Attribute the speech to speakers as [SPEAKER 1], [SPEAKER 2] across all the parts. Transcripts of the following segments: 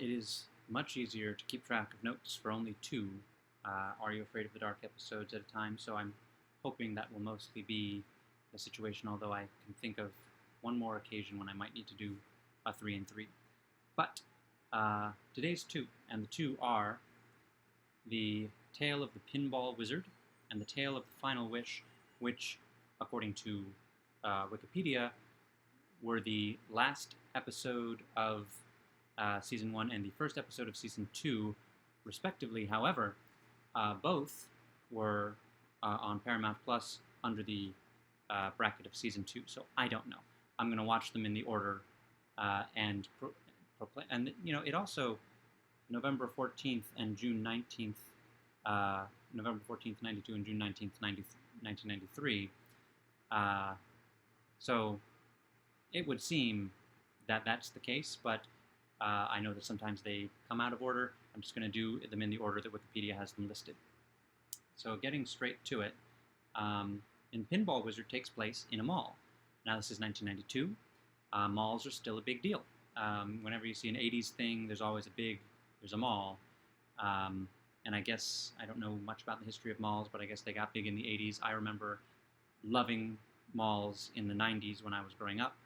[SPEAKER 1] It is much easier to keep track of notes for only two Are You Afraid of the Dark episodes at a time, so I'm hoping that will mostly be the situation, although I can think of one more occasion when I might need to do a 3 and 3. But today's two, and the two are The Tale of the Pinball Wizard and The Tale of the Final Wish, which, according to Wikipedia, were the last episode of Season 1 and the first episode of Season 2, respectively. However, both were on Paramount Plus under the bracket of Season 2, so I don't know. I'm going to watch them in the order and it also, November 14th and June 19th, November 14th, 92 and June 19th, 1993. So it would seem that that's the case, but I know that sometimes they come out of order. I'm just going to do them in the order that Wikipedia has them listed. So getting straight to it, in Pinball Wizard takes place in a mall. Now this is 1992. Malls are still a big deal. Whenever you see an 80s thing, there's a mall. And I guess, I don't know much about the history of malls, but I guess they got big in the 80s. I remember loving malls in the 90s when I was growing up.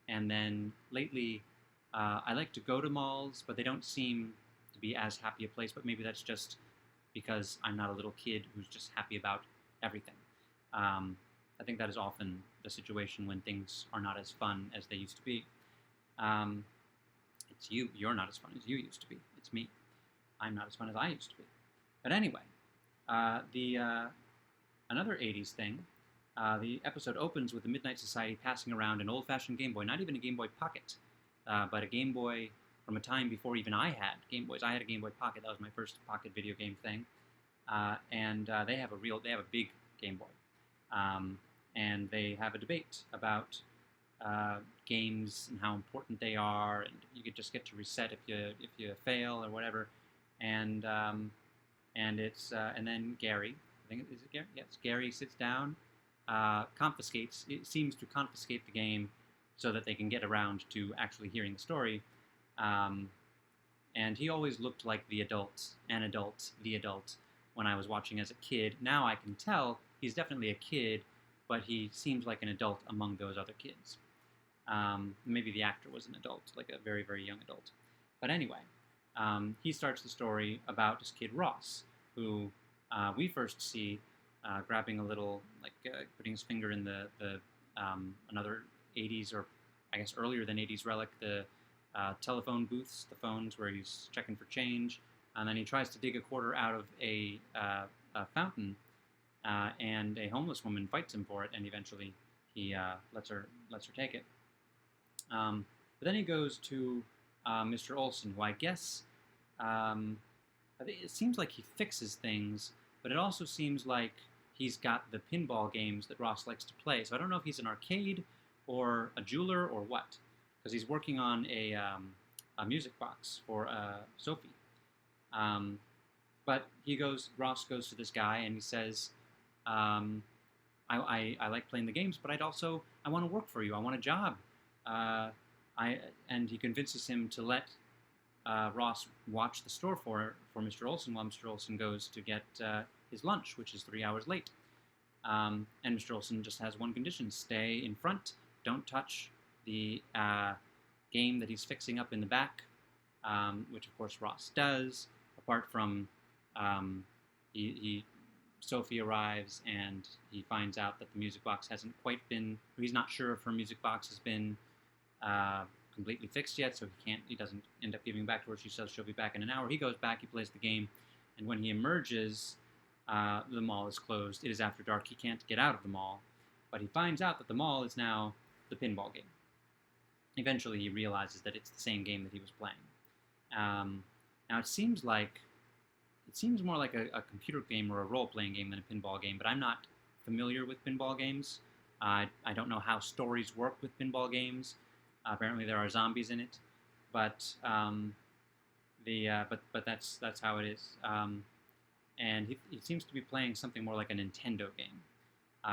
[SPEAKER 1] And then lately, I like to go to malls, but they don't seem to be as happy a place. But maybe that's just because I'm not a little kid who's just happy about everything. I think that is often the situation when things are not as fun as they used to be. It's you. You're not as fun as you used to be. It's me. I'm not as fun as I used to be. But anyway, another 80s thing. The episode opens with the Midnight Society passing around an old-fashioned Game Boy, not even a Game Boy Pocket, but a Game Boy from a time before even I had Game Boys. I had a Game Boy Pocket. That was my first pocket video game thing. And they have a big Game Boy. And they have a debate about games and how important they are, and you could just get to reset if you fail or whatever. And then Gary, I think is it Gary? Yes, Gary sits down, it seems to confiscate the game so that they can get around to actually hearing the story. And he always looked like the adult when I was watching as a kid. Now I can tell he's definitely a kid, but he seems like an adult among those other kids. Maybe the actor was an adult, like a very, very young adult. But anyway, he starts the story about this kid Ross, who we first see grabbing a little, putting his finger in the another 80s, or I guess earlier than 80s relic, the telephone booths, the phones where he's checking for change, and then he tries to dig a quarter out of a fountain, and a homeless woman fights him for it, and eventually he lets her take it. But then he goes to Mr. Olson, who I guess it seems like he fixes things, but it also seems like he's got the pinball games that Ross likes to play. So I don't know if he's an arcade or a jeweler or what, because he's working on a music box for Sophie. But Ross goes to this guy and he says, I like playing the games, but I want to work for you. I want a job. And he convinces him to let Ross watch the store for Mr. Olson while Mr. Olson goes to get his lunch, which is 3 hours late. And Mr. Olson just has one condition: stay in front, don't touch the game that he's fixing up in the back, which of course Ross does. Apart from Sophie arrives and he finds out that the music box hasn't quite been. He's not sure if her music box has been completely fixed yet, so he doesn't end up giving back to her. She says she'll be back in an hour. He goes back, he plays the game, and when he emerges, the mall is closed. It is after dark. He can't get out of the mall, but he finds out that the mall is now the pinball game. Eventually, he realizes that it's the same game that he was playing. Now, it seems more like a computer game or a role-playing game than a pinball game, but I'm not familiar with pinball games. I don't know how stories work with pinball games. Apparently, there are zombies in it, but that's how it is. And he seems to be playing something more like a Nintendo game,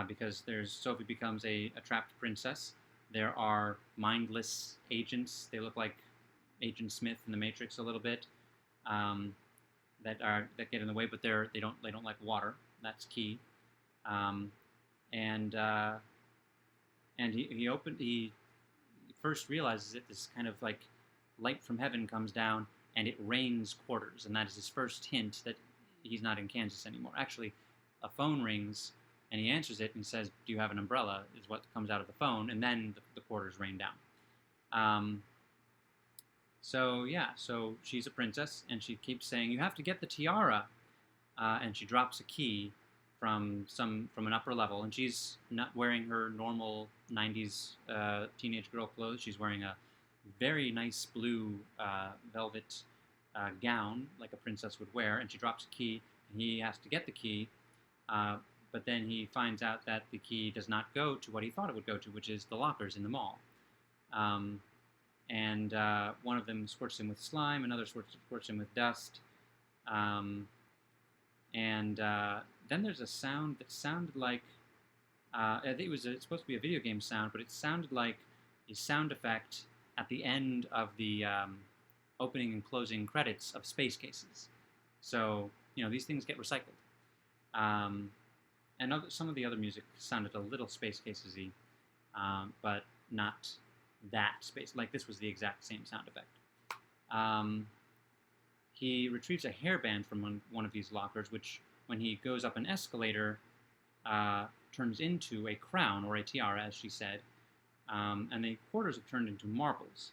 [SPEAKER 1] because Sophie becomes a trapped princess. There are mindless agents. They look like Agent Smith in the Matrix a little bit, that get in the way, but they don't like water. That's key. Um, and he first realizes it. This kind of like light from heaven comes down, and it rains quarters, and that is his first hint that he's not in Kansas anymore. Actually, a phone rings, and he answers it and says, "Do you have an umbrella?" is what comes out of the phone, and then the quarters rain down. So yeah, so she's a princess, and she keeps saying, "You have to get the tiara," and she drops a key from an upper level, and she's not wearing her normal '90s teenage girl clothes. She's wearing a very nice blue velvet gown, like a princess would wear, and she drops a key, and he has to get the key, but then he finds out that the key does not go to what he thought it would go to, which is the lockers in the mall. And one of them squirts him with slime, another squirts him with dust, and then there's a sound that sounded like, I think it's supposed to be a video game sound, but it sounded like a sound effect at the end of the opening and closing credits of Space Cases. So, these things get recycled. And some of the other music sounded a little Space Cases-y, but not that space. Like, this was the exact same sound effect. He retrieves a hairband from one of these lockers, which, when he goes up an escalator, turns into a crown, or a tiara, as she said. And the quarters have turned into marbles.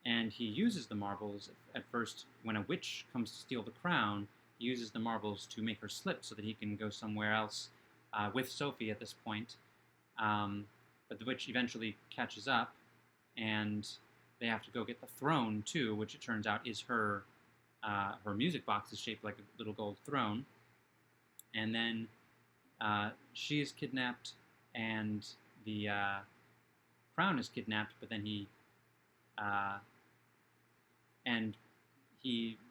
[SPEAKER 1] And he uses the marbles at first. When a witch comes to steal the crown, he uses the marbles to make her slip so that he can go somewhere else with Sophie at this point. But the witch eventually catches up, and they have to go get the throne too, which it turns out is her music box is shaped like a little gold throne. And then she is kidnapped, and the crown is kidnapped, but then he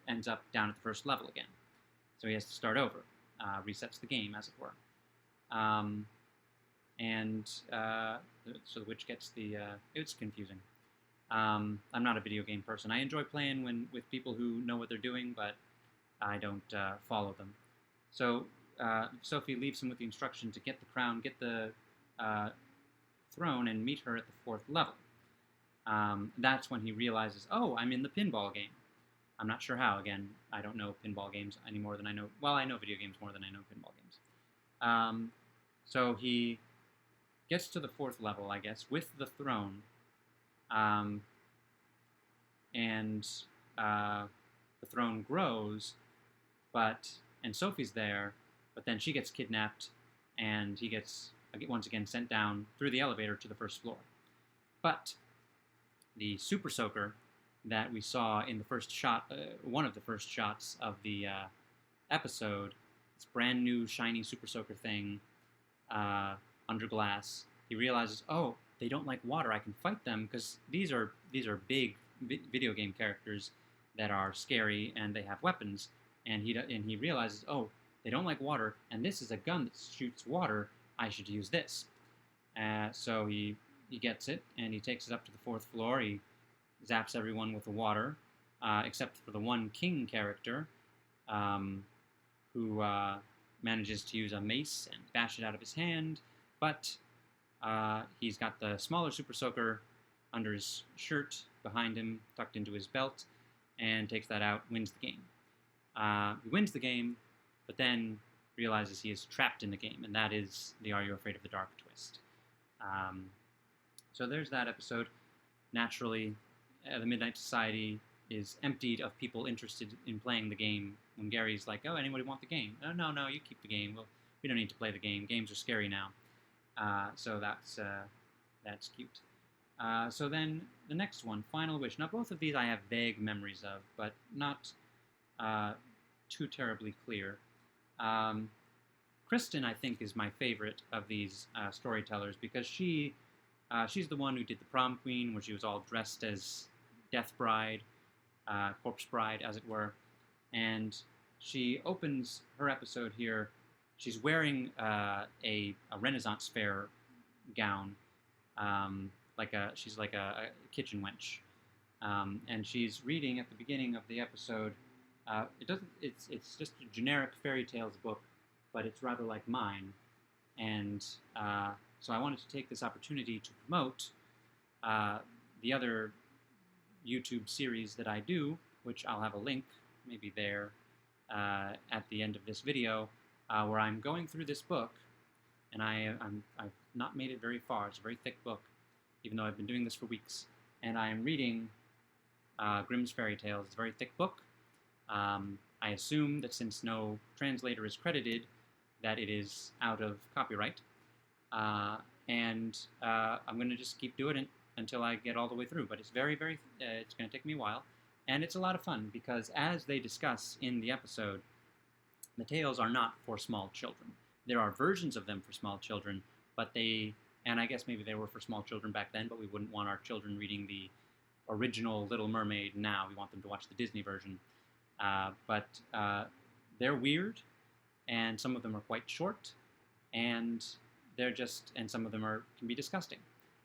[SPEAKER 1] ends up down at the first level again. So he has to start over, resets the game, as it were. So the witch gets the... it's confusing. I'm not a video game person. I enjoy playing with people who know what they're doing, but I don't follow them. So Sophie leaves him with the instruction to get the crown, get the throne, and meet her at the 4th level. That's when he realizes, oh, I'm in the pinball game. I'm not sure how. Again, I don't know pinball games any more than I know... Well, I know video games more than I know pinball games. So he gets to the 4th level, I guess, with the throne. And the throne grows, and Sophie's there, but then she gets kidnapped, and he gets once again sent down through the elevator to the 1st floor. But the Super Soaker that we saw in the first shot, one of the first shots of the episode, this brand new shiny Super Soaker thing under glass, he realizes, oh, they don't like water. I can fight them because these are big video game characters that are scary and they have weapons. And he realizes, oh, they don't like water, and this is a gun that shoots water. I should use this. So he gets it, and he takes it up to the 4th floor. He zaps everyone with the water, except for the one king character, who manages to use a mace and bash it out of his hand, but he's got the smaller Super Soaker under his shirt behind him, tucked into his belt, and takes that out, wins the game. He wins the game, but then realizes he is trapped in the game, and that is the Are You Afraid of the Dark twist. So there's that episode. Naturally, the Midnight Society is emptied of people interested in playing the game. When Gary's like, oh, anybody want the game? Oh, no, you keep the game. Well, we don't need to play the game. Games are scary now. So that's cute. So then the next one, Final Wish. Now, both of these I have vague memories of, but not too terribly clear. Kristen, I think, is my favorite of these storytellers because she's the one who did the Prom Queen, where she was all dressed as Death Bride, Corpse Bride, as it were. And she opens her episode here. She's wearing a Renaissance fair gown, she's like a kitchen wench, and she's reading at the beginning of the episode. It's just a generic fairy tales book, but it's rather like mine, and so I wanted to take this opportunity to promote the other YouTube series that I do, which I'll have a link maybe there at the end of this video, where I'm going through this book, and I've not made it very far. It's a very thick book, even though I've been doing this for weeks, and I am reading Grimm's Fairy Tales. It's a very thick book. I assume that since no translator is credited, that it is out of copyright, and I'm going to just keep doing it until I get all the way through. But it's very, very, it's going to take me a while, and it's a lot of fun because as they discuss in the episode, the tales are not for small children. There are versions of them for small children, but and I guess maybe they were for small children back then, but we wouldn't want our children reading the original Little Mermaid now. We want them to watch the Disney version. But they're weird, and some of them are quite short, and some of them can be disgusting.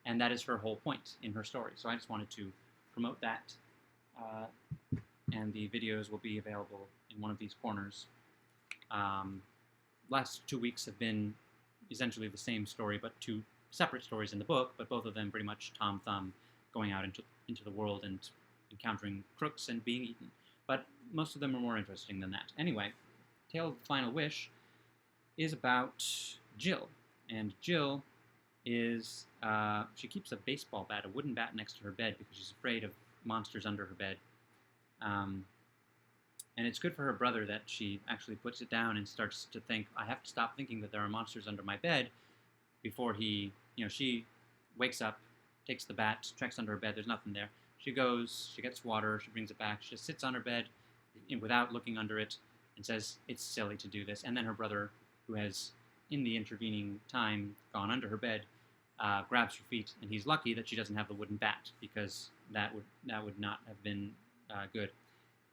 [SPEAKER 1] And that is her whole point in her story. So I just wanted to promote that. And the videos will be available in one of these corners. Last 2 weeks have been essentially the same story, but 2 separate stories in the book, but both of them pretty much Tom Thumb, going out into the world and encountering crooks and being eaten. But most of them are more interesting than that. Anyway, Tale of the Final Wish is about Jill. And Jill is, she keeps a baseball bat, a wooden bat next to her bed because she's afraid of monsters under her bed. And it's good for her brother that she actually puts it down and starts to think, I have to stop thinking that there are monsters under my bed before she wakes up, takes the bat, checks under her bed, there's nothing there. She goes, she gets water, she brings it back, she just sits on her bed without looking under it and says it's silly to do this. And then her brother, who has, in the intervening time, gone under her bed, grabs her feet, and he's lucky that she doesn't have the wooden bat, because that would not have been good.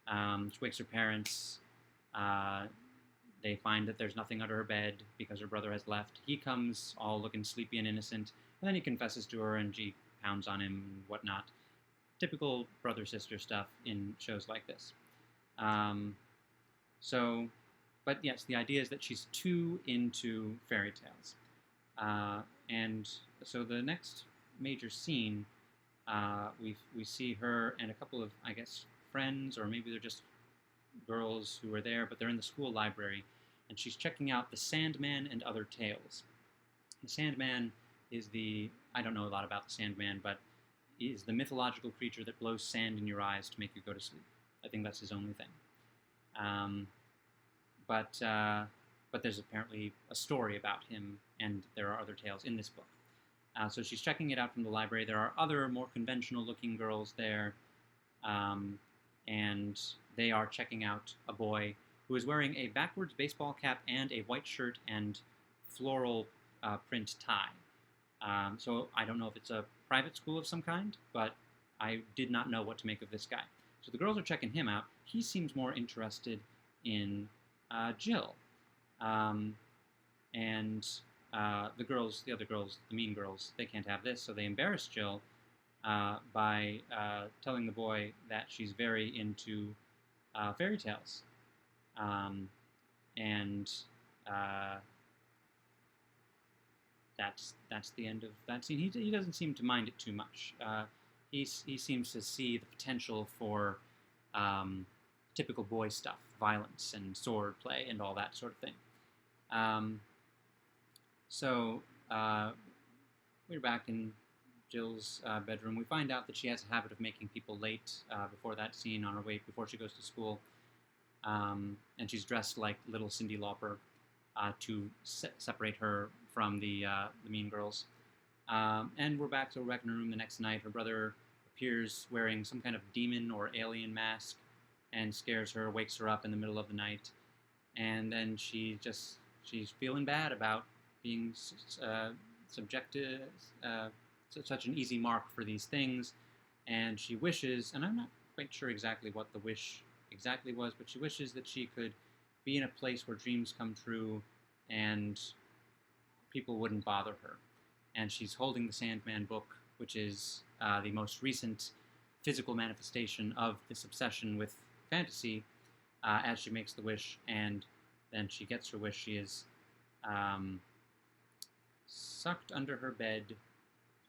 [SPEAKER 1] She wakes her parents. They find that there's nothing under her bed because her brother has left. He comes all looking sleepy and innocent, and then he confesses to her, and she pounds on him and whatnot. Typical brother-sister stuff in shows like this. But yes, the idea is that she's too into fairy tales. And so the next major scene, we see her and a couple of, I guess, friends, or maybe they're just girls who are there, but they're in the school library, and she's checking out The Sandman and Other Tales. The Sandman is I don't know a lot about the Sandman, but he is the mythological creature that blows sand in your eyes to make you go to sleep. I think that's his only thing. But there's apparently a story about him, and there are other tales in this book. So she's checking it out from the library. There are other more conventional-looking girls there, and they are checking out a boy who is wearing a backwards baseball cap and a white shirt and floral print tie. So I don't know if it's a private school of some kind, but I did not know what to make of this guy. So the girls are checking him out. He seems more interested in Jill. And the other girls, the mean girls, they can't have this, so they embarrass Jill by telling the boy that she's very into fairy tales. That's the end of that scene. He doesn't seem to mind it too much. He seems to see the potential for typical boy stuff, violence and sword play and all that sort of thing. So we're back in Jill's bedroom. We find out that she has a habit of making people late before that scene on her way, before she goes to school. And she's dressed like little Cyndi Lauper to separate her from the mean girls. And we're back in her room the next night. Her brother appears wearing some kind of demon or alien mask and scares her, wakes her up in the middle of the night. And then she's feeling bad about being subjected such an easy mark for these things. And she wishes, and I'm not quite sure exactly what the wish exactly was, but she wishes that she could be in a place where dreams come true and people wouldn't bother her. And she's holding the Sandman book which is the most recent physical manifestation of this obsession with fantasy. As she makes the wish and then she gets her wish, she is sucked under her bed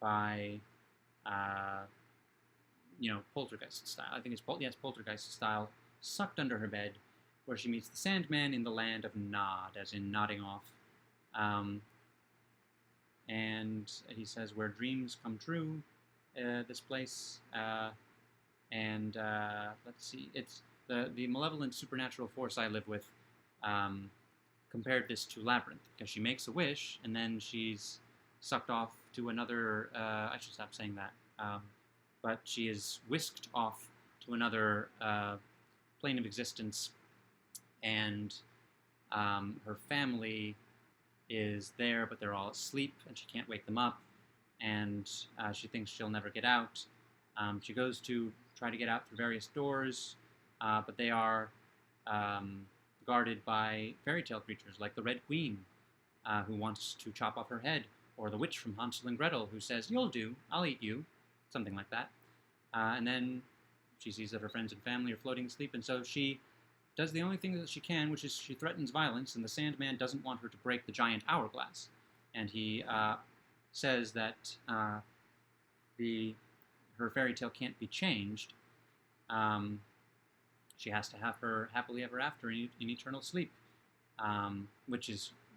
[SPEAKER 1] by, poltergeist style. I think it's poltergeist style, sucked under her bed, where she meets the Sandman in the land of Nod, as in nodding off. And he says, where dreams come true, this place. Let's see, it's the malevolent supernatural force I live with compared this to Labyrinth, because she makes a wish, and then she's sucked off to another, I should stop saying that, but she is whisked off to another plane of existence, and her family is there, but they're all asleep, and she can't wake them up, and she thinks she'll never get out. She goes to try to get out through various doors, but they are guarded by fairy tale creatures like the Red Queen, who wants to chop off her head, or the witch from Hansel and Gretel, who says, "You'll do, I'll eat you," something like that. And then she sees that her friends and family are floating asleep, and so she does the only thing that she can, which is she threatens violence, and the Sandman doesn't want her to break the giant hourglass. And he says that her fairy tale can't be changed. She has to have her happily ever after in eternal sleep. And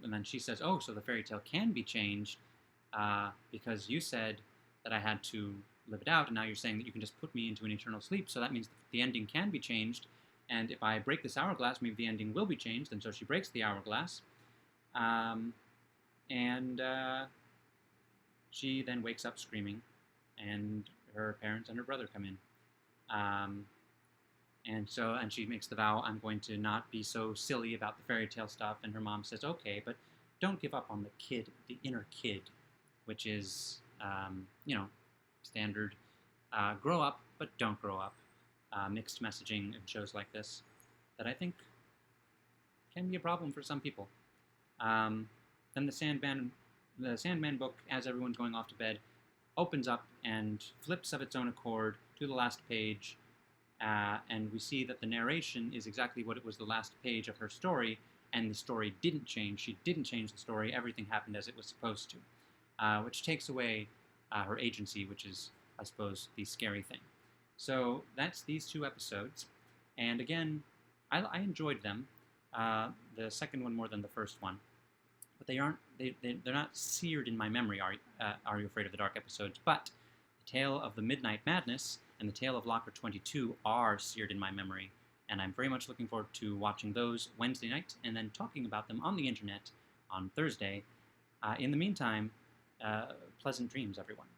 [SPEAKER 1] then she says, "Oh, so the fairy tale can be changed because you said that I had to live it out, and now you're saying that you can just put me into an eternal sleep, so that means the ending can be changed, and if I break this hourglass, maybe the ending will be changed." And so she breaks the hourglass, and she then wakes up screaming, and her parents and her brother come in. And she makes the vow, "I'm going to not be so silly about the fairy tale stuff," and her mom says, "Okay, but don't give up on the inner kid," which is, standard grow up, but don't grow up. Mixed messaging in shows like this that I think can be a problem for some people. Then the Sandman book, as everyone's going off to bed, opens up and flips of its own accord to the last page, and we see that the narration is exactly what it was the last page of her story, and the story didn't change. She didn't change the story. Everything happened as it was supposed to, which takes away her agency, which is, I suppose, the scary thing. So that's these two episodes, and again, I enjoyed them. The second one more than the first one, but they're not seared in my memory. Are You Afraid of the Dark episodes? But the Tale of the Midnight Madness and the Tale of Locker 22 are seared in my memory, and I'm very much looking forward to watching those Wednesday night and then talking about them on the internet on Thursday. In the meantime, pleasant dreams, everyone.